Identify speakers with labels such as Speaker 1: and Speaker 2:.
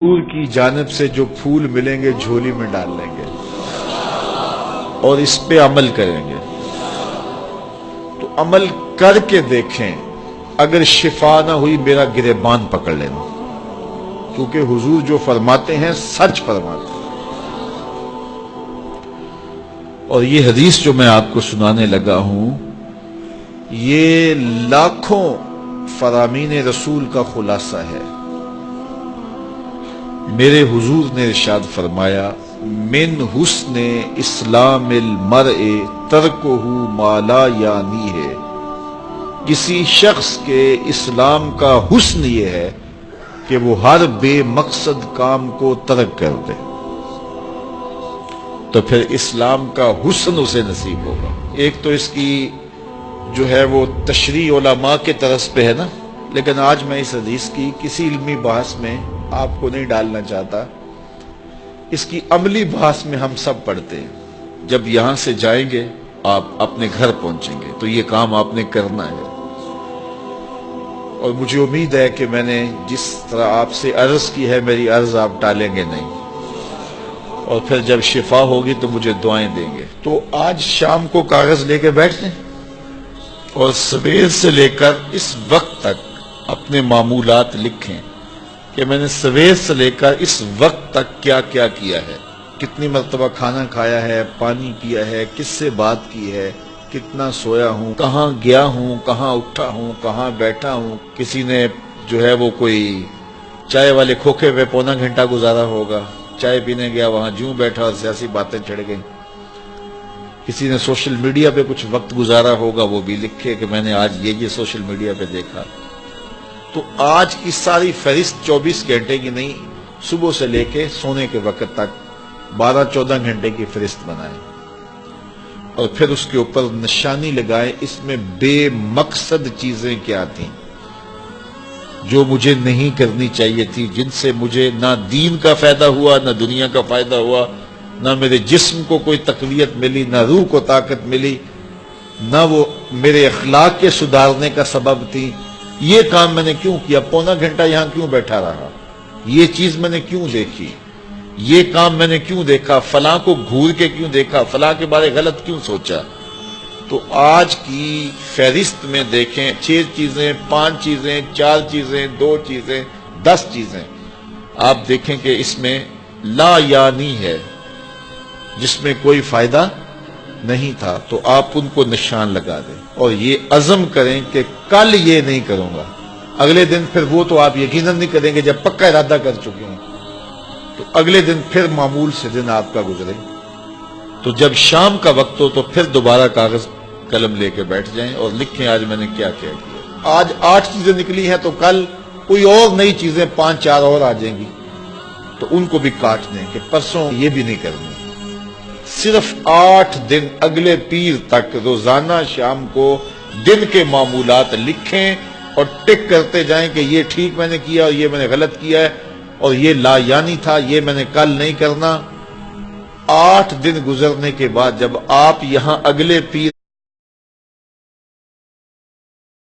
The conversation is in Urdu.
Speaker 1: حضور کی جانب سے جو پھول ملیں گے جھولی میں ڈال لیں گے اور اس پہ عمل کریں گے. تو عمل کر کے دیکھیں، اگر شفا نہ ہوئی میرا گریبان پکڑ لینا، کیونکہ حضور جو فرماتے ہیں سچ فرماتے ہیں. اور یہ حدیث جو میں آپ کو سنانے لگا ہوں، یہ لاکھوں فرامین رسول کا خلاصہ ہے. میرے حضور نے ارشاد فرمایا، من حسن اسلام المرء ترکہ ما لا یعنی ہے. کسی شخص کے اسلام کا حسن یہ ہے کہ وہ ہر بے مقصد کام کو ترک کر دے. تو پھر اسلام کا حسن اسے نصیب ہوگا. ایک تو اس کی جو ہے وہ تشریح علماء کے طرز پہ ہے نا، لیکن آج میں اس حدیث کی کسی علمی بحث میں آپ کو نہیں ڈالنا چاہتا. اس کی عملی بحث میں ہم سب پڑھتے ہیں. جب یہاں سے جائیں گے آپ اپنے گھر پہنچیں گے تو یہ کام آپ نے کرنا ہے. اور مجھے امید ہے کہ میں نے جس طرح آپ سے عرض کی ہے میری عرض آپ ٹالیں گے نہیں، اور پھر جب شفا ہوگی تو مجھے دعائیں دیں گے. تو آج شام کو کاغذ لے کے بیٹھ جائیں اور سویر سے لے کر اس وقت تک اپنے معمولات لکھیں کہ میں نے سویر سے لے کر اس وقت تک کیا کیا کیا ہے. کتنی مرتبہ کھانا کھایا ہے، پانی پیا ہے، کس سے بات کی ہے، کتنا سویا ہوں، کہاں گیا ہوں، کہاں اٹھا ہوں، کہاں بیٹھا ہوں. کسی نے جو ہے وہ کوئی چائے والے کھوکھے پہ پونا گھنٹہ گزارا ہوگا، چائے پینے گیا وہاں جوں بیٹھا اور سیاسی باتیں چڑھ گئیں. کسی نے سوشل میڈیا پہ کچھ وقت گزارا ہوگا، وہ بھی لکھے کہ میں نے آج یہ سوشل میڈیا پہ دیکھا. تو آج کی ساری فہرست 24 گھنٹے کی نہیں، صبح سے لے کے سونے کے وقت تک 12-14 گھنٹے کی فہرست بنائیں اور پھر اس کے اوپر نشانی لگائیں اس میں بے مقصد چیزیں کیا تھیں جو مجھے نہیں کرنی چاہیے تھی، جن سے مجھے نہ دین کا فائدہ ہوا، نہ دنیا کا فائدہ ہوا، نہ میرے جسم کو کوئی تقویت ملی، نہ روح کو طاقت ملی، نہ وہ میرے اخلاق کے سدھارنے کا سبب تھی. یہ کام میں نے کیوں کیا؟ پونا گھنٹہ یہاں کیوں بیٹھا رہا؟ یہ چیز میں نے کیوں دیکھی؟ یہ کام میں نے کیوں دیکھا؟ فلاں کو گھور کے کیوں دیکھا؟ فلاں کے بارے غلط کیوں سوچا؟ تو آج کی فہرست میں دیکھیں 6 چیزیں، 5 چیزیں، 4 چیزیں، 2 چیزیں، 10 چیزیں. آپ دیکھیں کہ اس میں لا یعنی ہے، جس میں کوئی فائدہ نہیں تھا. تو آپ ان کو نشان لگا دیں اور یہ عزم کریں کہ کل یہ نہیں کروں گا. اگلے دن پھر وہ تو آپ یقیناً نہیں کریں گے جب پکا ارادہ کر چکے ہیں. تو اگلے دن پھر معمول سے دن آپ کا گزرے. تو جب شام کا وقت ہو تو پھر دوبارہ کاغذ قلم لے کے بیٹھ جائیں اور لکھیں آج میں نے کیا کیا کیا. آج 8 چیزیں نکلی ہیں تو کل کوئی اور نئی چیزیں 5-4 اور آ جائیں گی تو ان کو بھی کاٹ دیں کہ پرسوں یہ بھی نہیں کرنی. صرف 8 دن اگلے پیر تک روزانہ شام کو دن کے معمولات لکھیں اور ٹک کرتے جائیں کہ یہ ٹھیک میں نے کیا اور یہ میں نے غلط کیا ہے اور یہ لا یعنی تھا، یہ میں نے کل نہیں کرنا. 8 دن گزرنے کے بعد جب آپ یہاں اگلے پیر